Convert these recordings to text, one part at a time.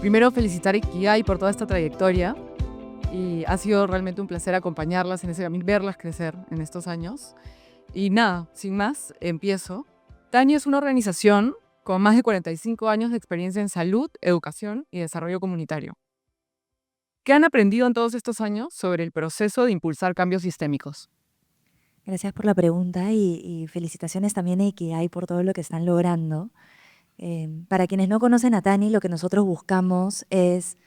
Primero, felicitar a Ikigai por toda esta trayectoria y ha sido realmente un placer acompañarlas en ese camino, verlas crecer en estos años. Y nada, sin más, empiezo. Tani es una organización con más de 45 años de experiencia en salud, educación y desarrollo comunitario. ¿Qué han aprendido en todos estos años sobre el proceso de impulsar cambios sistémicos? Gracias por la pregunta y felicitaciones también a Ikigai por todo lo que están logrando. Para quienes no conocen a Tani, lo que nosotros buscamos es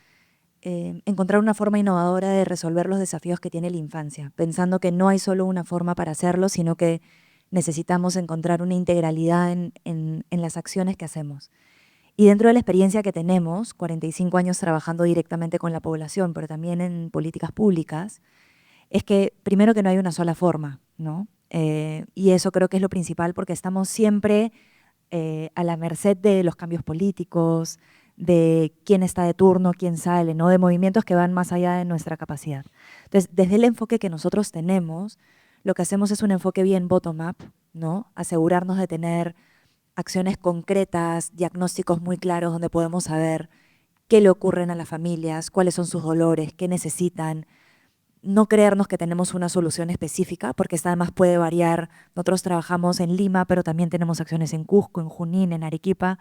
encontrar una forma innovadora de resolver los desafíos que tiene la infancia, pensando que no hay solo una forma para hacerlo, sino que necesitamos encontrar una integralidad en las acciones que hacemos. Y dentro de la experiencia que tenemos, 45 años trabajando directamente con la población, pero también en políticas públicas, es que primero que no hay una sola forma, ¿no? Y eso creo que es lo principal porque estamos siempre a la merced de los cambios políticos, de quién está de turno, quién sale, ¿no? De movimientos que van más allá de nuestra capacidad. Entonces, desde el enfoque que nosotros tenemos, lo que hacemos es un enfoque bien bottom-up, ¿no? Asegurarnos de tener acciones concretas, diagnósticos muy claros donde podemos saber qué le ocurren a las familias, cuáles son sus dolores, qué necesitan, no creernos que tenemos una solución específica, porque esta además puede variar. Nosotros trabajamos en Lima, pero también tenemos acciones en Cusco, en Junín, en Arequipa.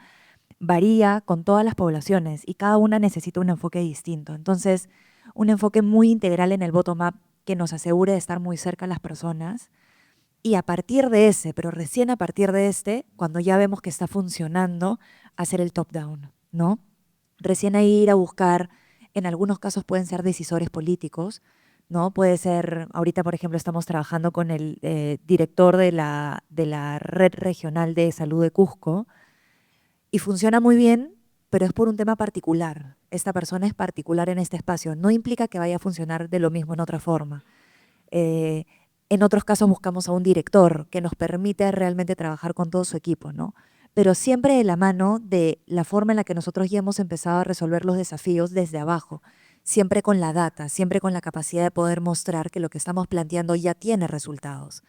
Varía con todas las poblaciones y cada una necesita un enfoque distinto. Entonces, un enfoque muy integral en el bottom-up que nos asegure de estar muy cerca a las personas. Y a partir de ese, pero recién a partir de este, cuando ya vemos que está funcionando, hacer el top-down, ¿no? Recién ahí ir a buscar, en algunos casos pueden ser decisores políticos, ¿no? Puede ser, ahorita por ejemplo estamos trabajando con el director de la Red Regional de Salud de Cusco y funciona muy bien, pero es por un tema particular. Esta persona es particular en este espacio. No implica que vaya a funcionar de lo mismo en otra forma. Eh, en otros casos buscamos a un director que nos permite realmente trabajar con todo su equipo, ¿no? Pero siempre de la mano de la forma en la que nosotros ya hemos empezado a resolver los desafíos desde abajo, siempre con la data, siempre con la capacidad de poder mostrar que lo que estamos planteando ya tiene resultados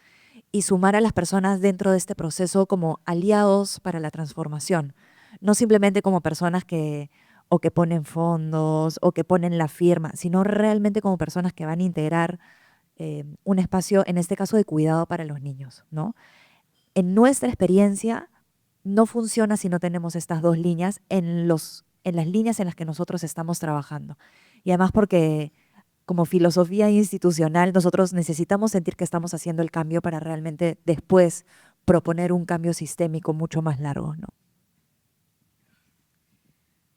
y sumar a las personas dentro de este proceso como aliados para la transformación, no simplemente como personas que o que ponen fondos o que ponen la firma, sino realmente como personas que van a integrar un espacio, en este caso, de cuidado para los niños, ¿no? En nuestra experiencia, no funciona si no tenemos estas dos líneas en las líneas en las que nosotros estamos trabajando. Y además porque como filosofía institucional nosotros necesitamos sentir que estamos haciendo el cambio para realmente después proponer un cambio sistémico mucho más largo, ¿no?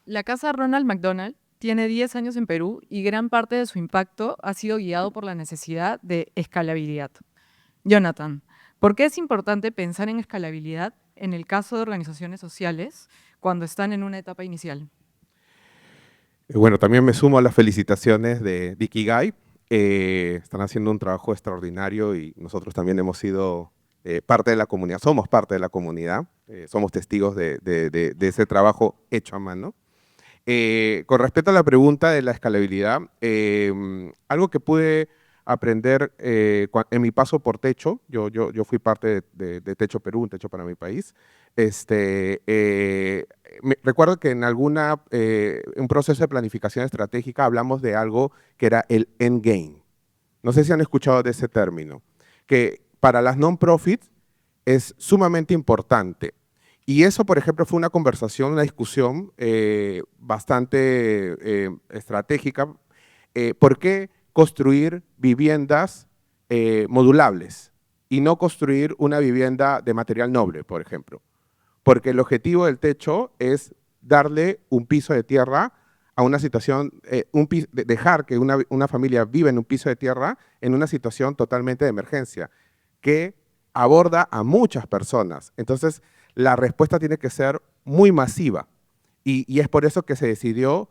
La Casa Ronald McDonald tiene 10 años en Perú y gran parte de su impacto ha sido guiado por la necesidad de escalabilidad. Jonathan, ¿por qué es importante pensar en escalabilidad en el caso de organizaciones sociales cuando están en una etapa inicial? Bueno, también me sumo a las felicitaciones de Ikigai. Están haciendo un trabajo extraordinario y nosotros también hemos sido parte de la comunidad, somos parte de la comunidad, somos testigos de ese trabajo hecho a mano. Con respecto a la pregunta de la escalabilidad, algo que pude aprender en mi paso por Techo, yo fui parte de Techo Perú, un Techo para mi país. Recuerdo que en un proceso de planificación estratégica hablamos de algo que era el endgame. No sé si han escuchado de ese término, que para las non-profits es sumamente importante. Y eso, por ejemplo, fue una conversación, una discusión bastante estratégica. ¿Por qué construir viviendas modulables y no construir una vivienda de material noble, por ejemplo? Porque el objetivo del techo es darle un piso de tierra a una situación, dejar que una familia viva en un piso de tierra en una situación totalmente de emergencia, que aborda a muchas personas. Entonces, la respuesta tiene que ser muy masiva. Y es por eso que se decidió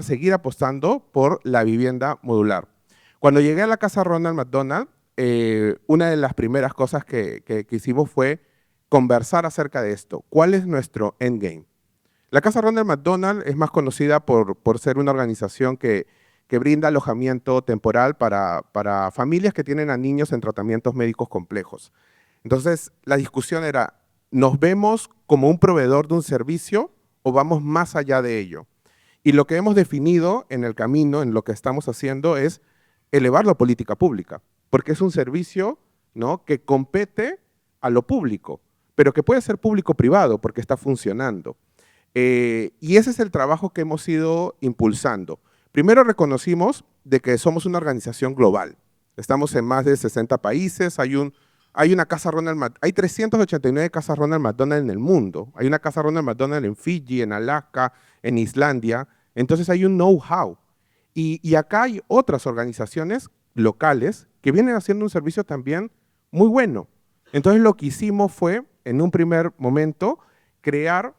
seguir apostando por la vivienda modular. Cuando llegué a la Casa Ronald McDonald, una de las primeras cosas que hicimos fue conversar acerca de esto. ¿Cuál es nuestro endgame? La Casa Ronald McDonald es más conocida por ser una organización que brinda alojamiento temporal para familias que tienen a niños en tratamientos médicos complejos. Entonces, la discusión era, ¿nos vemos como un proveedor de un servicio o vamos más allá de ello? Y lo que hemos definido en el camino, en lo que estamos haciendo, es elevarlo a política pública, porque es un servicio, ¿no?, que compete a lo público, pero que puede ser público-privado porque está funcionando. Y ese es el trabajo que hemos ido impulsando. Primero reconocimos de que somos una organización global. Estamos en más de 60 países, hay una casa Ronald hay 389 casas Ronald McDonald en el mundo. Hay una casa Ronald McDonald en Fiji, en Alaska, en Islandia. Entonces hay un know-how. Y acá hay otras organizaciones locales que vienen haciendo un servicio también muy bueno. Entonces lo que hicimos fue, en un primer momento, crear,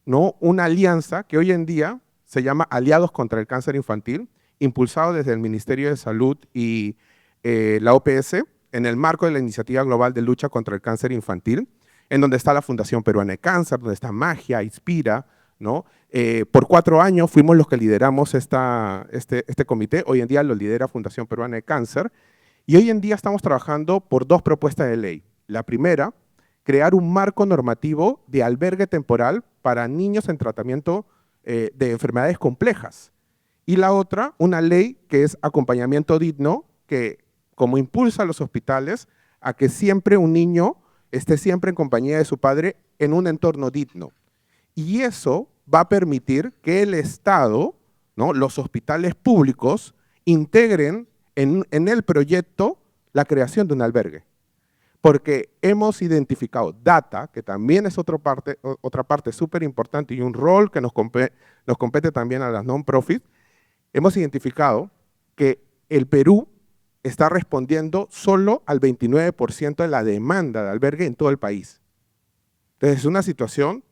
¿no?, una alianza que hoy en día se llama Aliados contra el Cáncer Infantil, impulsado desde el Ministerio de Salud y la OPS, en el marco de la Iniciativa Global de Lucha contra el Cáncer Infantil, en donde está la Fundación Peruana de Cáncer, donde está Magia, Inspira, ¿no? Por 4 años fuimos los que lideramos este comité, hoy en día lo lidera Fundación Peruana de Cáncer, y hoy en día estamos trabajando por 2 propuestas de ley. La primera, crear un marco normativo de albergue temporal para niños en tratamiento de enfermedades complejas. Y la otra, una ley que es acompañamiento digno, que como impulsa a los hospitales a que siempre un niño esté siempre en compañía de su padre en un entorno digno. Y eso va a permitir que el Estado, ¿no?, los hospitales públicos, integren en el proyecto la creación de un albergue. Porque hemos identificado data, que también es otra parte súper importante y un rol que nos compete también a las non-profit. Hemos identificado que el Perú está respondiendo solo al 29% de la demanda de albergue en todo el país. Entonces es una situación,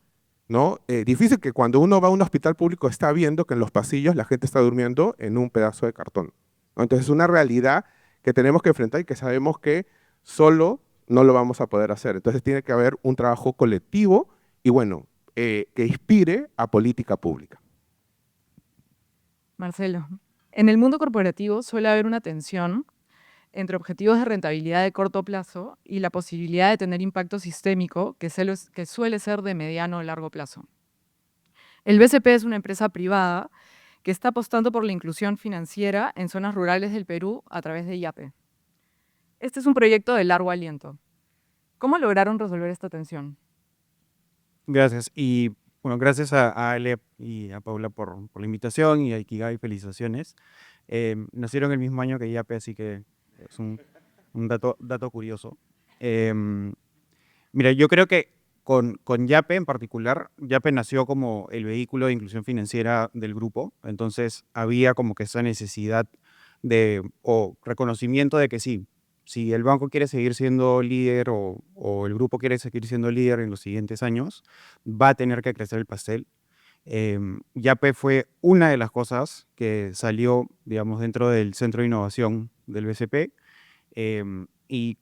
¿no?, difícil, que cuando uno va a un hospital público está viendo que en los pasillos la gente está durmiendo en un pedazo de cartón, ¿no? Entonces es una realidad que tenemos que enfrentar y que sabemos que solo no lo vamos a poder hacer. Entonces tiene que haber un trabajo colectivo y bueno, que inspire a política pública. Marcelo, en el mundo corporativo suele haber una tensión entre objetivos de rentabilidad de corto plazo y la posibilidad de tener impacto sistémico que suele ser de mediano o largo plazo. El BCP es una empresa privada que está apostando por la inclusión financiera en zonas rurales del Perú a través de Yape. Este es un proyecto de largo aliento. ¿Cómo lograron resolver esta tensión? Gracias. Y bueno, gracias a Ale y a Paula por la invitación, y a Ikigai, felicitaciones. Nacieron el mismo año que Yape, así que es un dato curioso. Mira, yo creo que con Yape en particular, Yape nació como el vehículo de inclusión financiera del grupo, entonces había como que esa necesidad o reconocimiento de que sí, si el banco quiere seguir siendo líder o el grupo quiere seguir siendo líder en los siguientes años, va a tener que crecer el pastel. Yape fue una de las cosas que salió, digamos, dentro del Centro de Innovación del BCP, y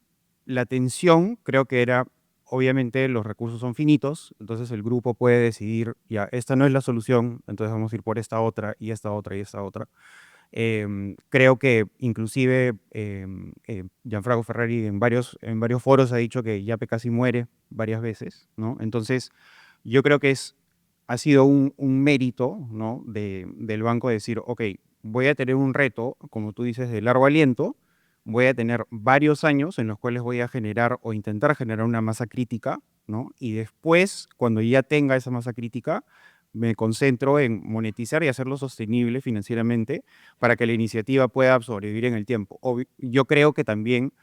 la tensión creo que era, obviamente los recursos son finitos, entonces el grupo puede decidir, ya, esta no es la solución, entonces vamos a ir por esta otra, y esta otra, y esta otra. Creo que inclusive Gianfranco Ferrari en varios foros ha dicho que Yape casi muere varias veces, ¿no? Entonces yo creo que ha sido un mérito, ¿no?, del banco decir, ok, voy a tener un reto, como tú dices, de largo aliento, voy a tener varios años en los cuales voy a generar o intentar generar una masa crítica, ¿no? Y después, cuando ya tenga esa masa crítica, me concentro en monetizar y hacerlo sostenible financieramente para que la iniciativa pueda sobrevivir en el tiempo. Yo creo que también,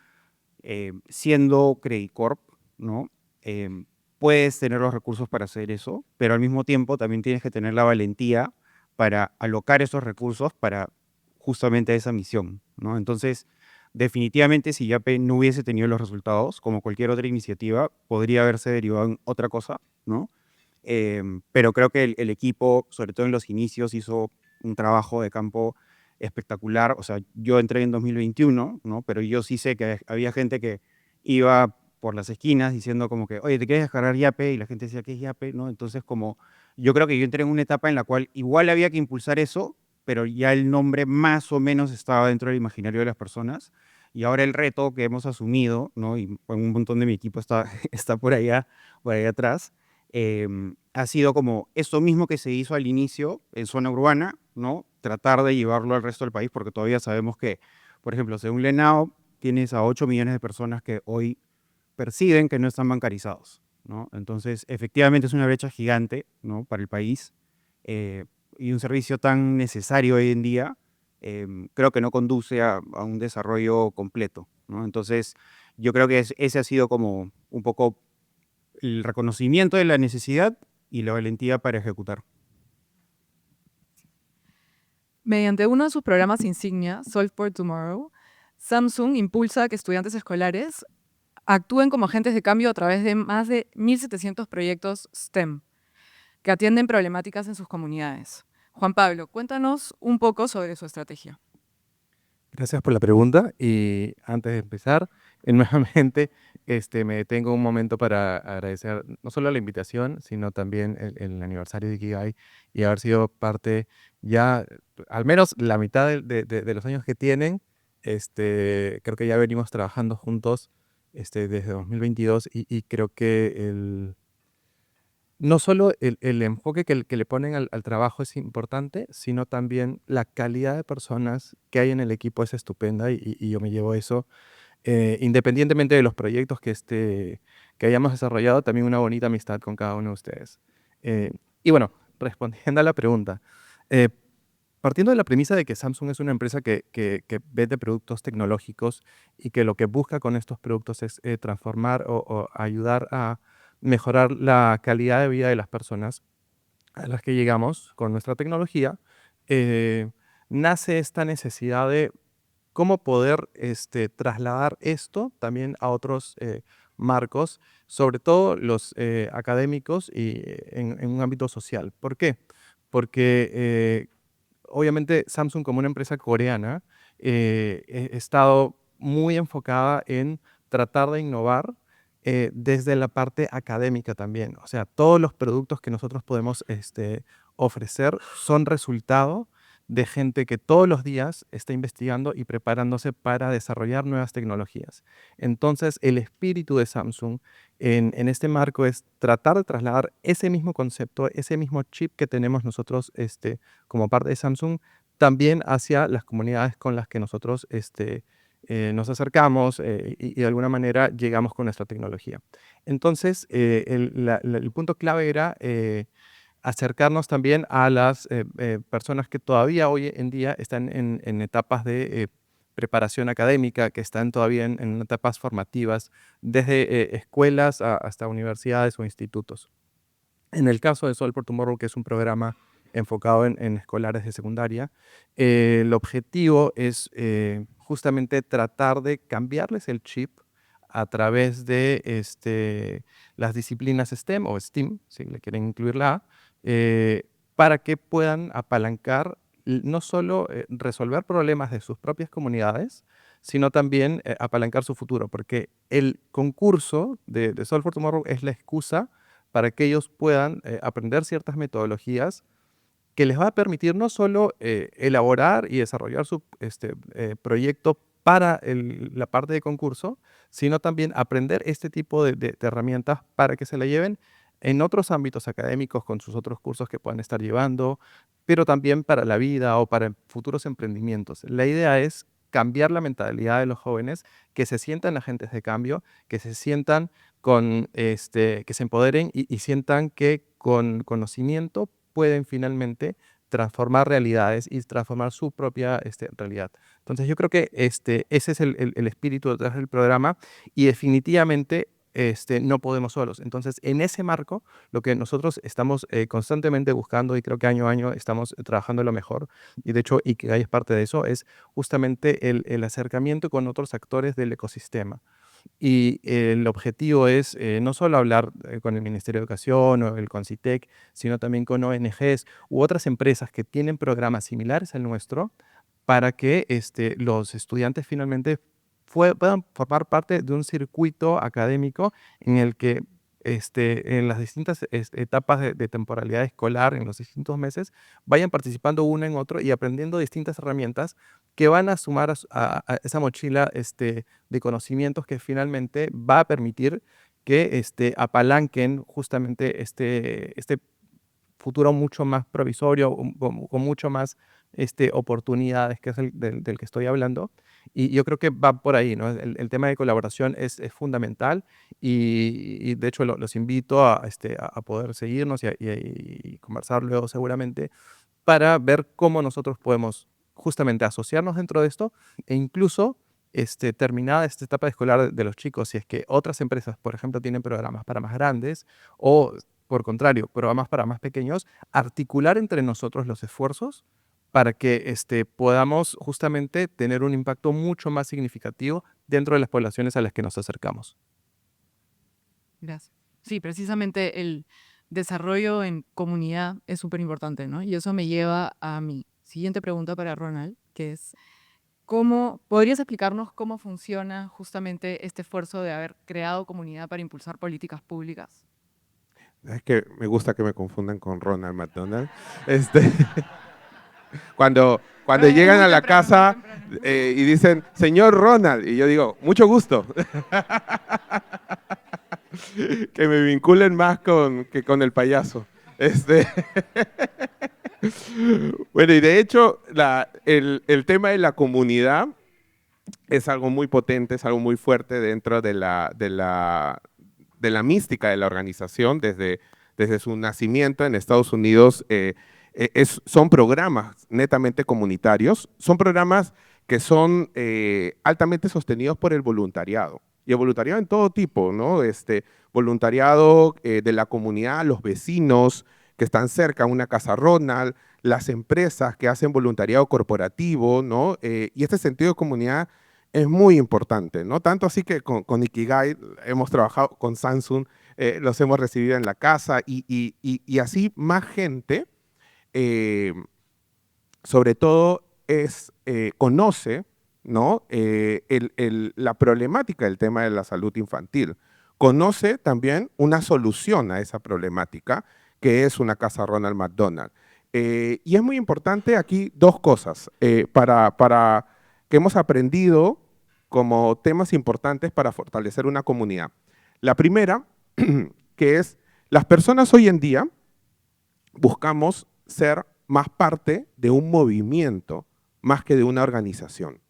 siendo Credit Corp, ¿no?, puedes tener los recursos para hacer eso, pero al mismo tiempo también tienes que tener la valentía para alocar esos recursos para justamente esa misión, ¿no? Entonces, definitivamente, si Yape no hubiese tenido los resultados, como cualquier otra iniciativa, podría haberse derivado en otra cosa, ¿no? Pero creo que el equipo, sobre todo en los inicios, hizo un trabajo de campo espectacular. O sea, yo entré en 2021, ¿no? Pero yo sí sé que había gente que iba por las esquinas diciendo como que, oye, ¿te quieres descargar Yape? Y la gente decía, ¿qué es Yape?, ¿no? Entonces, como yo creo que yo entré en una etapa en la cual igual había que impulsar eso, pero ya el nombre más o menos estaba dentro del imaginario de las personas. Y ahora el reto que hemos asumido, ¿no?, y un montón de mi equipo está por allá atrás, ha sido como eso mismo que se hizo al inicio en zona urbana, ¿no? Tratar de llevarlo al resto del país, porque todavía sabemos que, por ejemplo, según Lenao, tienes a 8 millones de personas que hoy perciben que no están bancarizados, ¿no? Entonces, efectivamente es una brecha gigante, ¿no? Para el país, eh, y un servicio tan necesario hoy en día, creo que no conduce a un desarrollo completo, ¿no? Entonces, yo creo que ese ha sido como un poco el reconocimiento de la necesidad y la valentía para ejecutar. Mediante uno de sus programas insignia, Solve for Tomorrow, Samsung impulsa a que estudiantes escolares actúen como agentes de cambio a través de más de 1.700 proyectos STEM que atienden problemáticas en sus comunidades. Juan Pablo, cuéntanos un poco sobre su estrategia. Gracias por la pregunta y antes de empezar, nuevamente me detengo un momento para agradecer no solo la invitación, sino también el aniversario de Ikigai y haber sido parte ya, al menos la mitad de los años que tienen. Creo que ya venimos trabajando juntos desde 2022 y creo que no solo el enfoque que le ponen al trabajo es importante, sino también la calidad de personas que hay en el equipo es estupenda y yo me llevo eso. Independientemente de los proyectos que hayamos desarrollado, también una bonita amistad con cada uno de ustedes. Y bueno, respondiendo a la pregunta, eh, partiendo de la premisa de que Samsung es una empresa que vende productos tecnológicos y que lo que busca con estos productos es transformar o ayudar a mejorar la calidad de vida de las personas a las que llegamos con nuestra tecnología, eh, nace esta necesidad de cómo poder trasladar esto también a otros marcos, sobre todo los académicos y en un ámbito social. ¿Por qué? Porque obviamente Samsung como una empresa coreana ha estado muy enfocada en tratar de innovar desde la parte académica también. O sea, todos los productos que nosotros podemos ofrecer son resultado de gente que todos los días está investigando y preparándose para desarrollar nuevas tecnologías. Entonces, el espíritu de Samsung en este marco es tratar de trasladar ese mismo concepto, ese mismo chip que tenemos nosotros como parte de Samsung, también hacia las comunidades con las que nosotros nos acercamos y de alguna manera llegamos con nuestra tecnología. Entonces, el punto clave era acercarnos también a las personas que todavía hoy en día están en etapas de preparación académica, que están todavía en etapas formativas, desde escuelas hasta universidades o institutos. En el caso de Solve for Tomorrow, que es un programa enfocado en escolares de secundaria, el objetivo es justamente tratar de cambiarles el chip a través de las disciplinas STEM o STEAM, si le quieren incluir la A, eh, para que puedan apalancar no solo resolver problemas de sus propias comunidades, sino también apalancar su futuro, porque el concurso de Solve for Tomorrow es la excusa para que ellos puedan aprender ciertas metodologías que les va a permitir no solo elaborar y desarrollar su proyecto para la parte de concurso, sino también aprender este tipo de herramientas para que se la lleven en otros ámbitos académicos con sus otros cursos que puedan estar llevando, pero también para la vida o para futuros emprendimientos. La idea es cambiar la mentalidad de los jóvenes, que se sientan agentes de cambio, que se sientan que se empoderen y sientan que con conocimiento pueden finalmente transformar realidades y transformar su propia realidad. Entonces yo creo que ese es el espíritu detrás del programa y definitivamente no podemos solos. Entonces en ese marco lo que nosotros estamos constantemente buscando y creo que año a año estamos trabajando lo mejor y de hecho Ikigai es parte de eso, es justamente el acercamiento con otros actores del ecosistema. Y el objetivo es no solo hablar con el Ministerio de Educación o el CONCITEC, sino también con ONGs u otras empresas que tienen programas similares al nuestro para que los estudiantes finalmente puedan formar parte de un circuito académico en el que en las distintas etapas de temporalidad escolar, en los distintos meses, vayan participando uno en otro y aprendiendo distintas herramientas que van a sumar a esa mochila de conocimientos que finalmente va a permitir que apalanquen justamente este futuro mucho más provisorio, con mucho más oportunidades, que es el del que estoy hablando. Y yo creo que va por ahí, ¿no? El tema de colaboración es fundamental y de hecho los invito a poder seguirnos y conversar luego seguramente para ver cómo nosotros podemos justamente asociarnos dentro de esto e incluso terminada esta etapa escolar de los chicos, si es que otras empresas, por ejemplo, tienen programas para más grandes o, por contrario, programas para más pequeños, articular entre nosotros los esfuerzos para que podamos justamente tener un impacto mucho más significativo dentro de las poblaciones a las que nos acercamos. Gracias. Sí, precisamente el desarrollo en comunidad es súper importante, ¿no? Y eso me lleva a mi siguiente pregunta para Ronald, que es, ¿podrías explicarnos cómo funciona justamente este esfuerzo de haber creado comunidad para impulsar políticas públicas? Es que me gusta que me confundan con Ronald McDonald. Cuando llegan a la casa y dicen, señor Ronald, y yo digo, mucho gusto. Que me vinculen más que con el payaso. Bueno, y de hecho, el tema de la comunidad es algo muy potente, es algo muy fuerte dentro de la mística de la organización desde su nacimiento en Estados Unidos. Son programas netamente comunitarios, son programas que son altamente sostenidos por el voluntariado. Y el voluntariado en todo tipo, ¿no? Voluntariado de la comunidad, los vecinos que están cerca, una casa Ronald, las empresas que hacen voluntariado corporativo, ¿no? Y este sentido de comunidad es muy importante, ¿no? Tanto así que con Ikigai hemos trabajado con Samsung, los hemos recibido en la casa y así más gente, sobre todo, conoce, ¿no? La problemática del tema de la salud infantil. Conoce también una solución a esa problemática, que es una casa Ronald McDonald. Y es muy importante aquí dos cosas para que hemos aprendido como temas importantes para fortalecer una comunidad. La primera, que es, las personas hoy en día buscamos ser más parte de un movimiento más que de una organización,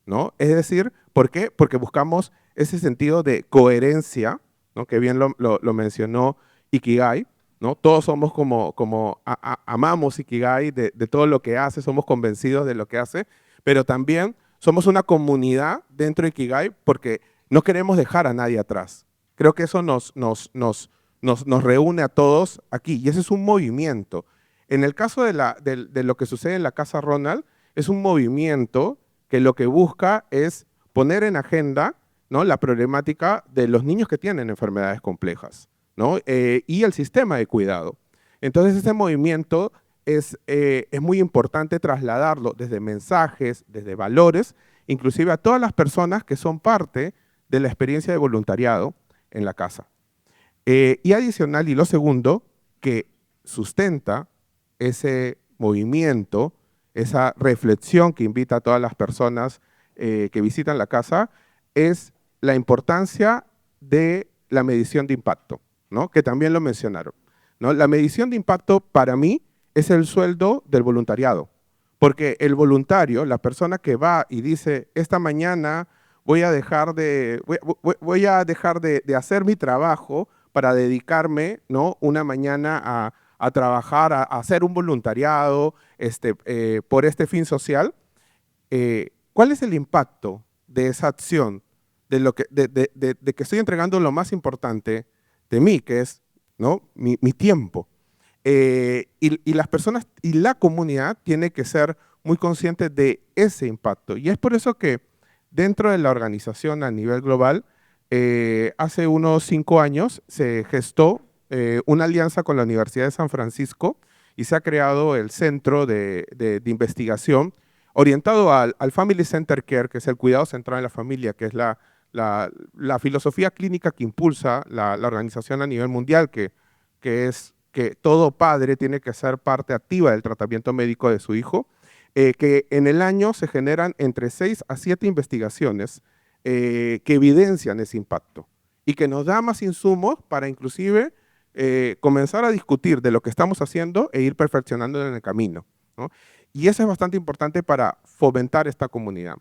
¿no? Es decir, ¿por qué? Porque buscamos ese sentido de coherencia, ¿no? Que bien lo mencionó Ikigai, ¿no? Todos somos amamos Ikigai de todo lo que hace, somos convencidos de lo que hace, pero también somos una comunidad dentro de Ikigai porque no queremos dejar a nadie atrás. Creo que eso nos reúne a todos aquí y ese es un movimiento. En el caso de lo que sucede en la Casa Ronald, es un movimiento que lo que busca es poner en agenda, ¿no? La problemática de los niños que tienen enfermedades complejas, ¿no? Y el sistema de cuidado. Entonces, este movimiento es muy importante trasladarlo desde mensajes, desde valores, inclusive a todas las personas que son parte de la experiencia de voluntariado en la casa. Y adicional, y lo segundo, que sustenta ese movimiento, esa reflexión que invita a todas las personas que visitan la casa, es la importancia de la medición de impacto, ¿no? Que también lo mencionaron, ¿no? La medición de impacto para mí es el sueldo del voluntariado, porque el voluntario, la persona que va y dice, esta mañana voy a dejar de hacer mi trabajo para dedicarme, ¿no? Una mañana a trabajar, a hacer un voluntariado por este fin social. ¿Cuál es el impacto de esa acción, de que estoy entregando lo más importante de mí, que es, ¿no? mi tiempo? Y las personas y la comunidad tiene que ser muy conscientes de ese impacto. Y es por eso que dentro de la organización a nivel global, hace unos 5 años se gestó una alianza con la Universidad de San Francisco y se ha creado el Centro de Investigación orientado al Family Center Care, que es el cuidado central en la familia, que es la filosofía clínica que impulsa la organización a nivel mundial, que es que todo padre tiene que ser parte activa del tratamiento médico de su hijo, que en el año se generan entre 6 a 7 investigaciones que evidencian ese impacto. y que nos da más insumos para inclusive comenzar a discutir de lo que estamos haciendo e ir perfeccionando en el camino, ¿no? Y eso es bastante importante para fomentar esta comunidad.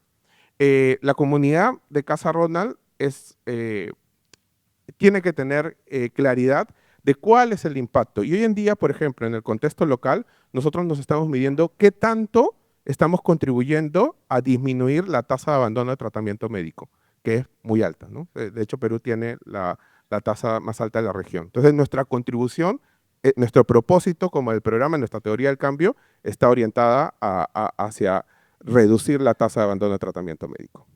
La comunidad de Casa Ronald tiene que tener claridad de cuál es el impacto. Y hoy en día, por ejemplo, en el contexto local, nosotros nos estamos midiendo qué tanto estamos contribuyendo a disminuir la tasa de abandono de tratamiento médico, que es muy alta, ¿no? De hecho, Perú tiene la tasa más alta de la región. Entonces, nuestra contribución, nuestro propósito como el programa, nuestra teoría del cambio, está orientada hacia reducir la tasa de abandono de tratamiento médico.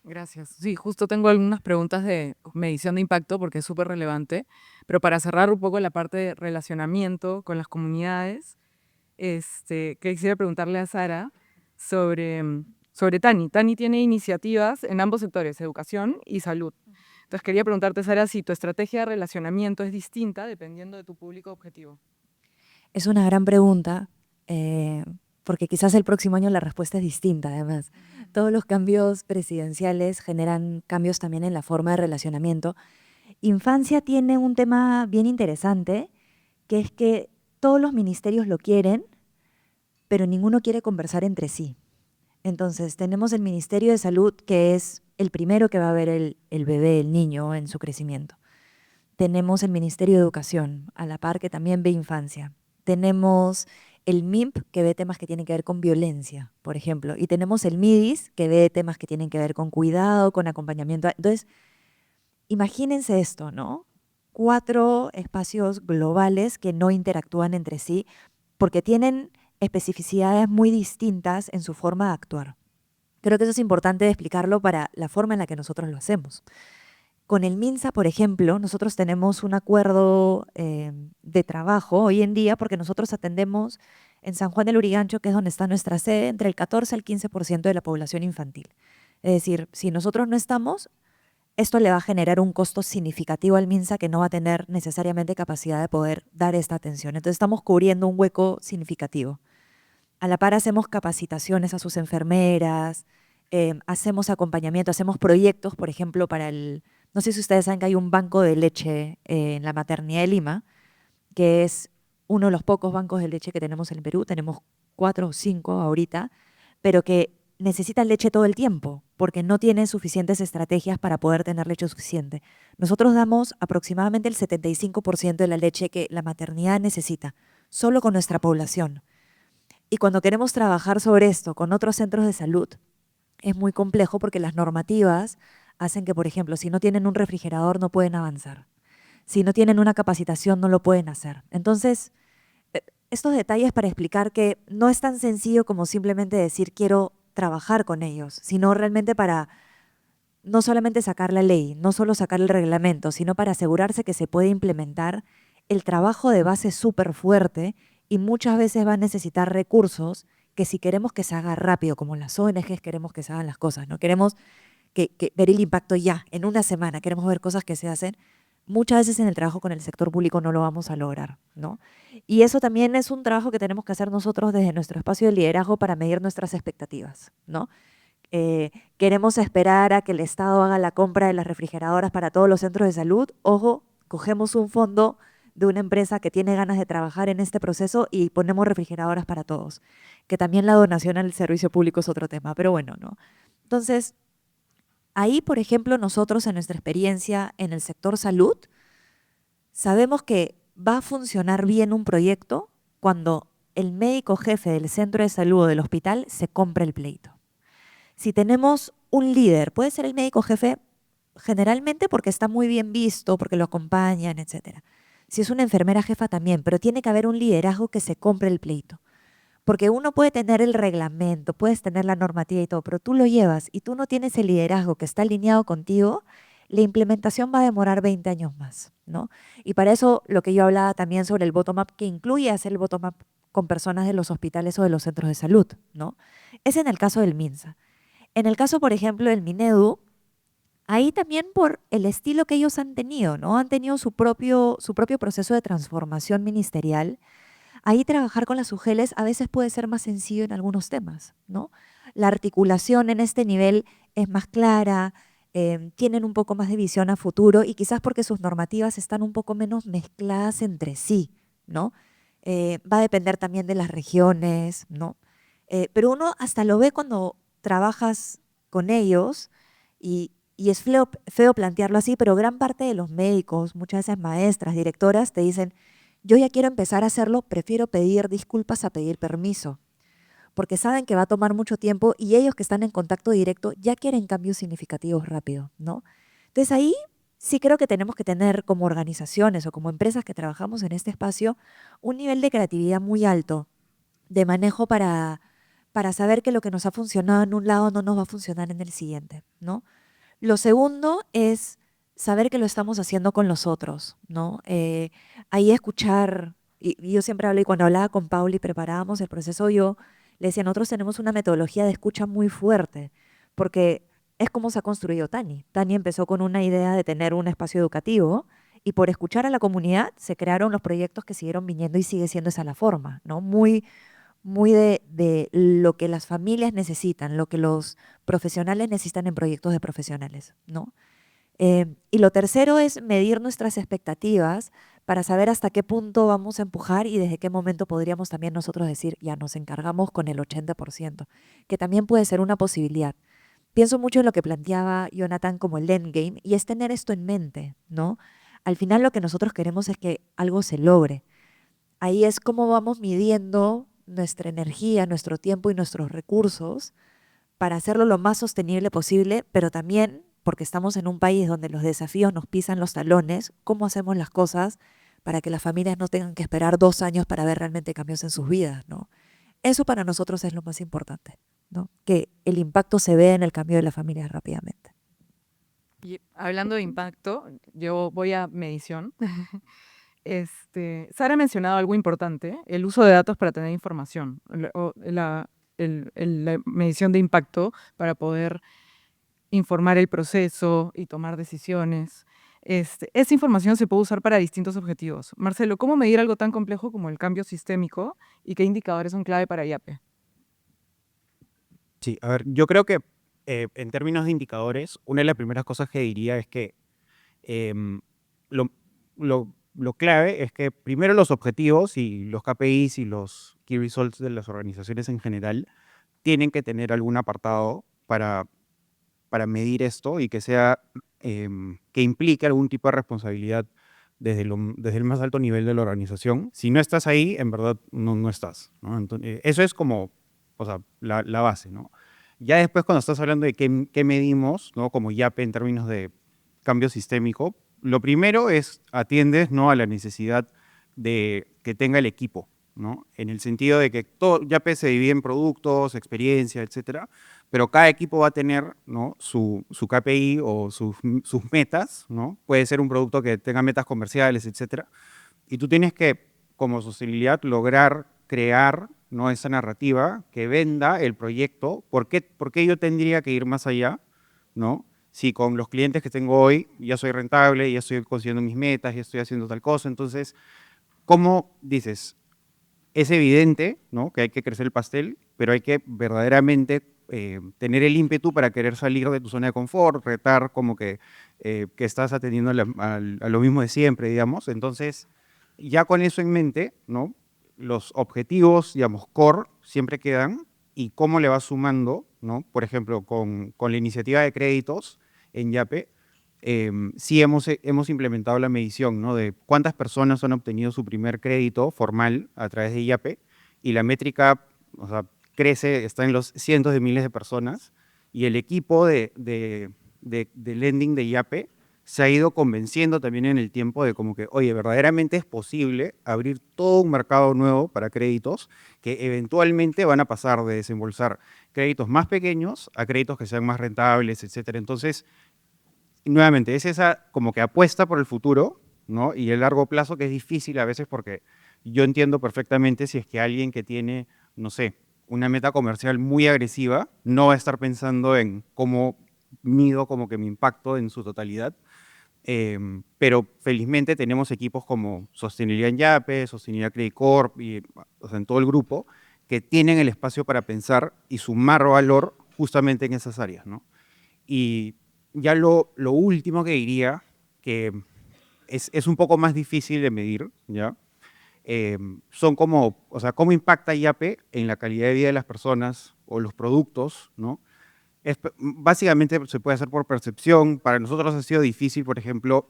Gracias. Sí, justo tengo algunas preguntas de medición de impacto porque es súper relevante, pero para cerrar un poco la parte de relacionamiento con las comunidades, quisiera preguntarle a Sara sobre Tani. Tani tiene iniciativas en ambos sectores, educación y salud. Entonces quería preguntarte, Sara, si tu estrategia de relacionamiento es distinta dependiendo de tu público objetivo. Es una gran pregunta, porque quizás el próximo año la respuesta es distinta, además. Todos los cambios presidenciales generan cambios también en la forma de relacionamiento. Infancia tiene un tema bien interesante, que es que todos los ministerios lo quieren, pero ninguno quiere conversar entre sí. Entonces, tenemos el Ministerio de Salud, que es el primero que va a ver el bebé, el niño, en su crecimiento. Tenemos el Ministerio de Educación, a la par que también ve infancia. Tenemos el MIMP, que ve temas que tienen que ver con violencia, por ejemplo. Y tenemos el MIDIS, que ve temas que tienen que ver con cuidado, con acompañamiento. Entonces, imagínense esto, ¿no? 4 espacios globales que no interactúan entre sí porque tienen especificidades muy distintas en su forma de actuar. Creo que eso es importante de explicarlo para la forma en la que nosotros lo hacemos. Con el MINSA, por ejemplo, nosotros tenemos un acuerdo de trabajo hoy en día porque nosotros atendemos en San Juan del Lurigancho, que es donde está nuestra sede, entre el 14 al 15% de la población infantil. Es decir, si nosotros no estamos, esto le va a generar un costo significativo al MINSA que no va a tener necesariamente capacidad de poder dar esta atención. Entonces estamos cubriendo un hueco significativo. A la par hacemos capacitaciones a sus enfermeras, hacemos acompañamiento, hacemos proyectos, por ejemplo, no sé si ustedes saben que hay un banco de leche en la maternidad de Lima, que es uno de los pocos bancos de leche que tenemos en el Perú, tenemos 4 o 5 ahorita, pero que necesitan leche todo el tiempo, porque no tienen suficientes estrategias para poder tener leche suficiente. Nosotros damos aproximadamente el 75% de la leche que la maternidad necesita, solo con nuestra población. Y cuando queremos trabajar sobre esto con otros centros de salud, es muy complejo porque las normativas hacen que, por ejemplo, si no tienen un refrigerador no pueden avanzar. Si no tienen una capacitación no lo pueden hacer. Entonces, estos detalles para explicar que no es tan sencillo como simplemente decir quiero trabajar con ellos, sino realmente para no solamente sacar la ley, no solo sacar el reglamento, sino para asegurarse que se puede implementar el trabajo de base súper fuerte y muchas veces va a necesitar recursos que si queremos que se haga rápido, como las ONGs queremos que se hagan las cosas, no queremos que ver el impacto ya, en una semana, queremos ver cosas que se hacen, muchas veces en el trabajo con el sector público no lo vamos a lograr, ¿no? Y eso también es un trabajo que tenemos que hacer nosotros desde nuestro espacio de liderazgo para medir nuestras expectativas, ¿no? Queremos esperar a que el Estado haga la compra de las refrigeradoras para todos los centros de salud. Ojo, cogemos un fondo de una empresa que tiene ganas de trabajar en este proceso y ponemos refrigeradoras para todos. Que también la donación al servicio público es otro tema, pero bueno, ¿no? Entonces, ahí, por ejemplo, nosotros en nuestra experiencia en el sector salud, sabemos que va a funcionar bien un proyecto cuando el médico jefe del centro de salud o del hospital se compre el pleito. Si tenemos un líder, puede ser el médico jefe generalmente porque está muy bien visto, porque lo acompañan, etc. Si es una enfermera jefa también, pero tiene que haber un liderazgo que se compre el pleito. Porque uno puede tener el reglamento, puedes tener la normativa y todo, pero tú lo llevas y tú no tienes el liderazgo que está alineado contigo, la implementación va a demorar 20 años más, ¿no? Y para eso lo que yo hablaba también sobre el bottom-up, que incluye hacer el bottom-up con personas de los hospitales o de los centros de salud, ¿no? Es en el caso del MINSA. En el caso, por ejemplo, del Minedu, ahí también por el estilo que ellos han tenido, ¿no? Han tenido su propio proceso de transformación ministerial. Ahí trabajar con las UGELes a veces puede ser más sencillo en algunos temas, ¿no? La articulación en este nivel es más clara, tienen un poco más de visión a futuro y quizás porque sus normativas están un poco menos mezcladas entre sí, ¿no? Va a depender también de las regiones, ¿no? Pero uno hasta lo ve cuando trabajas con ellos y es feo plantearlo así, pero gran parte de los médicos, muchas veces maestras, directoras, te dicen, yo ya quiero empezar a hacerlo, prefiero pedir disculpas a pedir permiso, porque saben que va a tomar mucho tiempo y ellos que están en contacto directo ya quieren cambios significativos rápido, ¿no? Entonces ahí sí creo que tenemos que tener como organizaciones o como empresas que trabajamos en este espacio un nivel de creatividad muy alto, de manejo para saber que lo que nos ha funcionado en un lado no nos va a funcionar en el siguiente, ¿no? Lo segundo es saber que lo estamos haciendo con los otros, ¿no? Ahí escuchar, y yo siempre hablo, y cuando hablaba con Pauli y preparábamos el proceso, yo le decía, nosotros tenemos una metodología de escucha muy fuerte, porque es como se ha construido Tani. Tani empezó con una idea de tener un espacio educativo, y por escuchar a la comunidad se crearon los proyectos que siguieron viniendo y sigue siendo esa la forma, ¿no? Muy de lo que las familias necesitan, lo que los profesionales necesitan en proyectos de profesionales, ¿no? Y lo tercero es medir nuestras expectativas para saber hasta qué punto vamos a empujar y desde qué momento podríamos también nosotros decir, ya nos encargamos con el 80%, que también puede ser una posibilidad. Pienso mucho en lo que planteaba Jonathan como el endgame y es tener esto en mente, ¿no? Al final lo que nosotros queremos es que algo se logre. Ahí es cómo vamos midiendo nuestra energía, nuestro tiempo y nuestros recursos para hacerlo lo más sostenible posible, pero también, porque estamos en un país donde los desafíos nos pisan los talones, cómo hacemos las cosas para que las familias no tengan que esperar 2 años para ver realmente cambios en sus vidas, ¿no? Eso para nosotros es lo más importante, ¿no? Que el impacto se vea en el cambio de las familias rápidamente. Y hablando de impacto, yo voy a medición. Sara ha mencionado algo importante, el uso de datos para tener información, la medición de impacto para poder informar el proceso y tomar decisiones. Esa información se puede usar para distintos objetivos. Marcelo, ¿cómo medir algo tan complejo como el cambio sistémico y qué indicadores son clave para IAPE? Sí, a ver, yo creo que en términos de indicadores, una de las primeras cosas que diría es que em, lo, lo clave es que primero los objetivos y los KPIs y los Key Results de las organizaciones en general tienen que tener algún apartado para medir esto y que sea, que implique algún tipo de responsabilidad desde el más alto nivel de la organización. Si no estás ahí, en verdad no estás, ¿no? Entonces, eso es como, o sea, la base, ¿no? Ya después cuando estás hablando de qué medimos, ¿no? Como YAPE en términos de cambio sistémico, lo primero es atiendes, ¿no? A la necesidad de que tenga el equipo, ¿no? En el sentido de que todo YAPE se divide en productos, experiencia, etcétera, pero cada equipo va a tener, ¿no? su KPI o sus metas, ¿no? Puede ser un producto que tenga metas comerciales, etcétera, y tú tienes que, como sostenibilidad, lograr crear, ¿no? Esa narrativa que venda el proyecto. ¿Por qué yo tendría que ir más allá, ¿no? Si con los clientes que tengo hoy ya soy rentable, ya estoy consiguiendo mis metas, ya estoy haciendo tal cosa. Entonces, ¿cómo dices? Es evidente, ¿no? Que hay que crecer el pastel, pero hay que verdaderamente tener el ímpetu para querer salir de tu zona de confort, retar como que estás atendiendo a lo mismo de siempre, digamos. Entonces, ya con eso en mente, ¿no? Los objetivos, digamos, core siempre quedan y cómo le vas sumando, ¿no? Por ejemplo, con la iniciativa de créditos en YAPE, sí hemos implementado la medición, ¿no? De cuántas personas han obtenido su primer crédito formal a través de YAPE y la métrica, o sea, crece, está en los cientos de miles de personas y el equipo de lending de YAPE se ha ido convenciendo también en el tiempo de como que, oye, verdaderamente es posible abrir todo un mercado nuevo para créditos que eventualmente van a pasar de desembolsar créditos más pequeños a créditos que sean más rentables, etcétera. Entonces, nuevamente, es esa como que apuesta por el futuro, ¿no? Y el largo plazo que es difícil a veces porque yo entiendo perfectamente si es que alguien que tiene, no sé, una meta comercial muy agresiva no va a estar pensando en cómo mido como que mi impacto en su totalidad. Pero felizmente tenemos equipos como Sostenibilidad en YAPE, Sostenibilidad Credit Corp, y, o sea, en todo el grupo, que tienen el espacio para pensar y sumar valor justamente en esas áreas, ¿no? Y Ya lo último que diría, que es un poco más difícil de medir, ¿ya? Son como, o sea, cómo impacta IAP en la calidad de vida de las personas o los productos, ¿no? Básicamente se puede hacer por percepción. Para nosotros ha sido difícil, por ejemplo,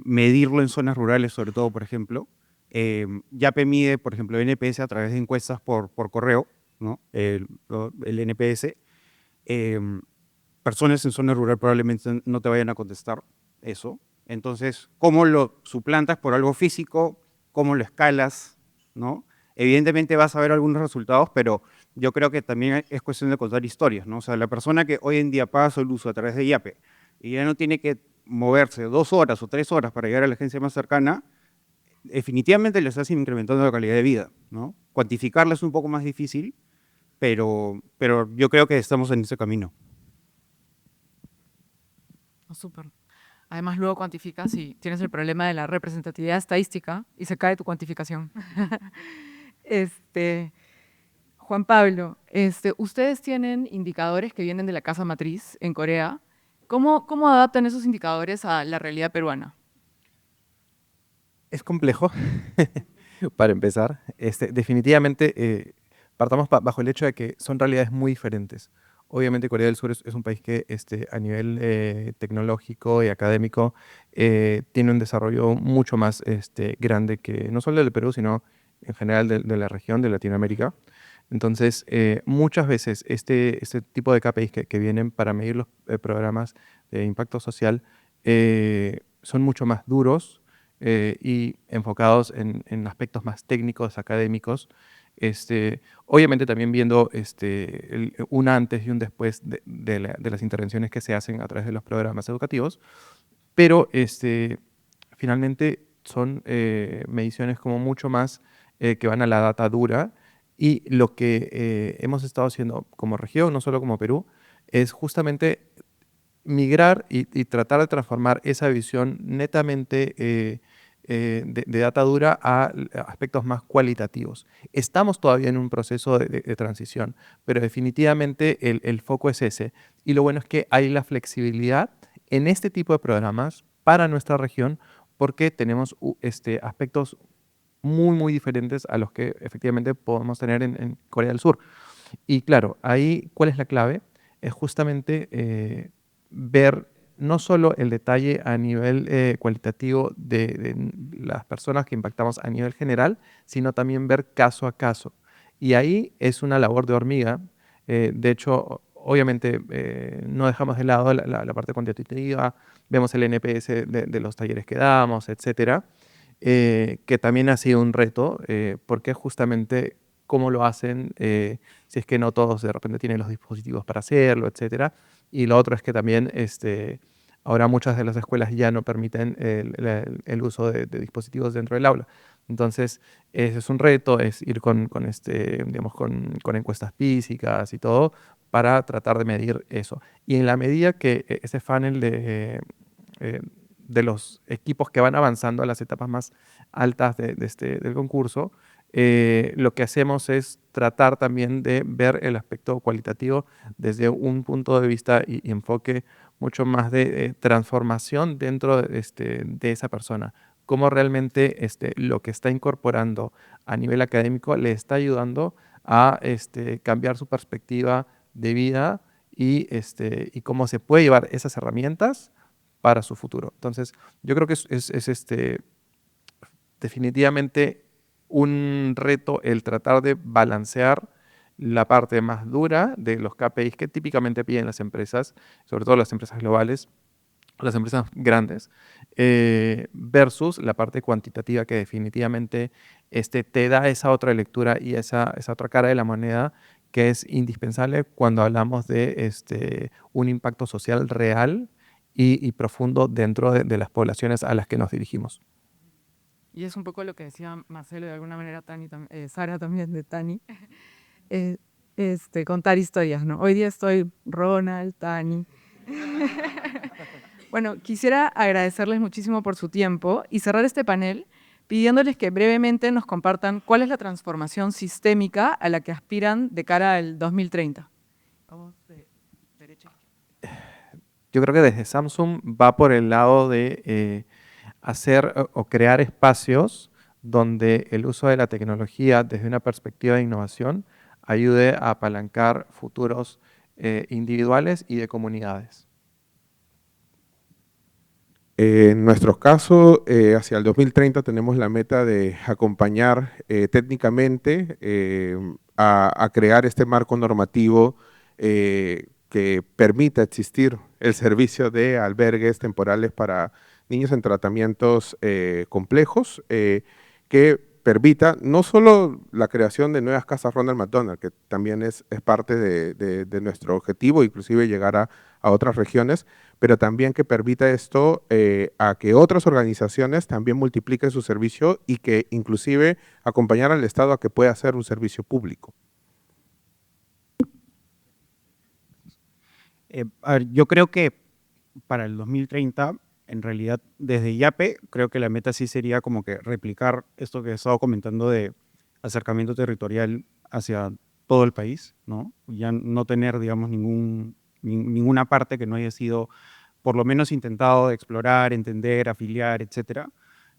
medirlo en zonas rurales, sobre todo, por ejemplo. YAPE mide, por ejemplo, NPS a través de encuestas por correo, ¿no? El NPS. Em, Personas en zona rural probablemente no te vayan a contestar eso. Entonces, ¿cómo lo suplantas por algo físico? ¿Cómo lo escalas? ¿No? Evidentemente vas a ver algunos resultados, pero yo creo que también es cuestión de contar historias, ¿no? O sea, la persona que hoy en día paga su uso a través de YAPE y ya no tiene que moverse 2 horas o 3 horas para llegar a la agencia más cercana, definitivamente le estás incrementando la calidad de vida, ¿no? Cuantificarla es un poco más difícil, pero yo creo que estamos en ese camino. Oh, súper. Además, luego cuantificas y tienes el problema de la representatividad estadística y se cae tu cuantificación. Este, Juan Pablo, ustedes tienen indicadores que vienen de la casa matriz en Corea. ¿Cómo adaptan esos indicadores a la realidad peruana? Es complejo, para empezar. Definitivamente, partamos bajo el hecho de que son realidades muy diferentes. Obviamente Corea del Sur es un país que a nivel tecnológico y académico tiene un desarrollo mucho más grande que no solo el de Perú, sino en general de la región de Latinoamérica. Entonces, muchas veces este tipo de KPIs que vienen para medir los programas de impacto social son mucho más duros y enfocados en aspectos más técnicos, académicos. Obviamente también viendo un antes y un después de las intervenciones que se hacen a través de los programas educativos, pero finalmente son mediciones como mucho más que van a la data dura, y lo que hemos estado haciendo como región, no solo como Perú, es justamente migrar y tratar de transformar esa visión netamente de data dura a aspectos más cualitativos. Estamos todavía en un proceso de transición, pero definitivamente el foco es ese. Y lo bueno es que hay la flexibilidad en este tipo de programas para nuestra región, porque tenemos aspectos muy, muy diferentes a los que efectivamente podemos tener en Corea del Sur. Y claro, ahí, ¿cuál es la clave? Es justamente ver no solo el detalle a nivel cualitativo de las personas que impactamos a nivel general, sino también ver caso a caso. Y ahí es una labor de hormiga. De hecho, obviamente no dejamos de lado la parte cuantitativa, vemos el NPS de los talleres que damos, etcétera, que también ha sido un reto, porque justamente cómo lo hacen, si es que no todos de repente tienen los dispositivos para hacerlo, etcétera. Y lo otro es que también ahora muchas de las escuelas ya no permiten el uso de dispositivos dentro del aula. Entonces, ese es un reto, es ir digamos, con encuestas físicas y todo para tratar de medir eso. Y en la medida que ese funnel de los equipos que van avanzando a las etapas más altas del concurso, lo que hacemos es tratar también de ver el aspecto cualitativo desde un punto de vista y enfoque mucho más de transformación dentro de esa persona. Cómo realmente lo que está incorporando a nivel académico le está ayudando a cambiar su perspectiva de vida y cómo se puede llevar esas herramientas para su futuro. Entonces, yo creo que es definitivamente un reto el tratar de balancear la parte más dura de los KPIs que típicamente piden las empresas, sobre todo las empresas globales, las empresas grandes, versus la parte cuantitativa que definitivamente te da esa otra lectura y esa otra cara de la moneda que es indispensable cuando hablamos de un impacto social real y profundo dentro de las poblaciones a las que nos dirigimos. Y es un poco lo que decía Marcelo, de alguna manera, Sara también de Tani, eh, contar historias, ¿no? Hoy día estoy Ronald, Tani. Bueno, quisiera agradecerles muchísimo por su tiempo y cerrar este panel pidiéndoles que brevemente nos compartan cuál es la transformación sistémica a la que aspiran de cara al 2030. Vamos de derecha a izquierda. Yo creo que desde Samsung va por el lado de hacer o crear espacios donde el uso de la tecnología desde una perspectiva de innovación ayude a apalancar futuros individuales y de comunidades. En nuestro caso, hacia el 2030 tenemos la meta de acompañar técnicamente a crear este marco normativo que permita existir el servicio de albergues temporales para niños en tratamientos complejos, que permita no solo la creación de nuevas casas Ronald McDonald, que también es parte de nuestro objetivo, inclusive llegar a otras regiones, pero también que permita esto a que otras organizaciones también multipliquen su servicio y que inclusive acompañar al Estado a que pueda hacer un servicio público. A ver, yo creo que para el 2030, en realidad, desde YAPE, creo que la meta sí sería como que replicar esto que he estado comentando de acercamiento territorial hacia todo el país, ¿no? Ya no tener, digamos, ninguna parte que no haya sido, por lo menos, intentado de explorar, entender, afiliar, etcétera.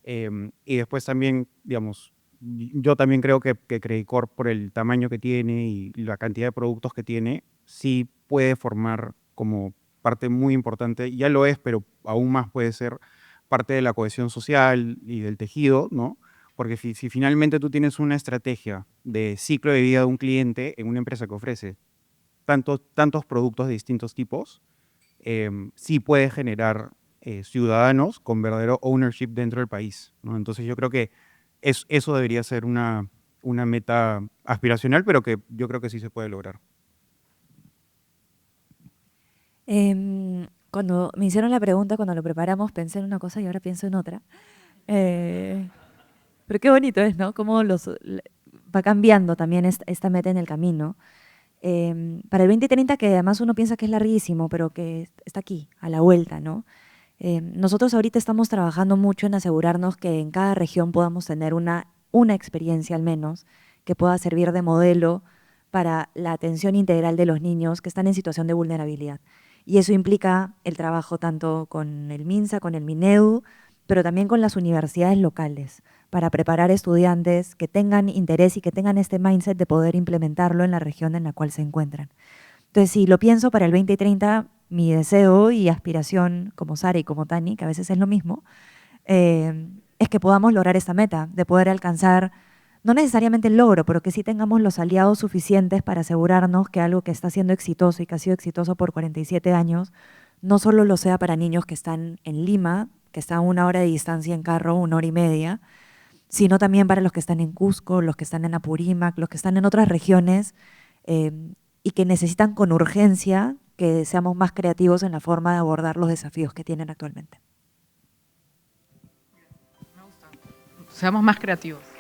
Y después también, digamos, yo también creo que Credicorp, por el tamaño que tiene y la cantidad de productos que tiene, sí puede formar como parte muy importante, ya lo es, pero aún más puede ser parte de la cohesión social y del tejido, ¿no? Porque si finalmente tú tienes una estrategia de ciclo de vida de un cliente en una empresa que ofrece tantos productos de distintos tipos, sí puede generar ciudadanos con verdadero ownership dentro del país, ¿no? Entonces yo creo que eso debería ser una meta aspiracional, pero que yo creo que sí se puede lograr. Cuando me hicieron la pregunta, cuando lo preparamos, pensé en una cosa y ahora pienso en otra. Pero qué bonito es, ¿no? Cómo va cambiando también esta meta en el camino. Para el 2030, que además uno piensa que es larguísimo, pero que está aquí, a la vuelta, ¿no? Nosotros ahorita estamos trabajando mucho en asegurarnos que en cada región podamos tener una experiencia al menos que pueda servir de modelo para la atención integral de los niños que están en situación de vulnerabilidad. Y eso implica el trabajo tanto con el MINSA, con el MINEDU, pero también con las universidades locales, para preparar estudiantes que tengan interés y que tengan este mindset de poder implementarlo en la región en la cual se encuentran. Entonces, si lo pienso para el 2030, mi deseo y aspiración como Sara y como Tani, que a veces es lo mismo, es que podamos lograr esta meta, de poder alcanzar, no necesariamente el logro, pero que sí tengamos los aliados suficientes para asegurarnos que algo que está siendo exitoso y que ha sido exitoso por 47 años, no solo lo sea para niños que están en Lima, que están a 1 hora de distancia en carro, 1 hora y media, sino también para los que están en Cusco, los que están en Apurímac, los que están en otras regiones y que necesitan con urgencia que seamos más creativos en la forma de abordar los desafíos que tienen actualmente. Me gusta. Seamos más creativos.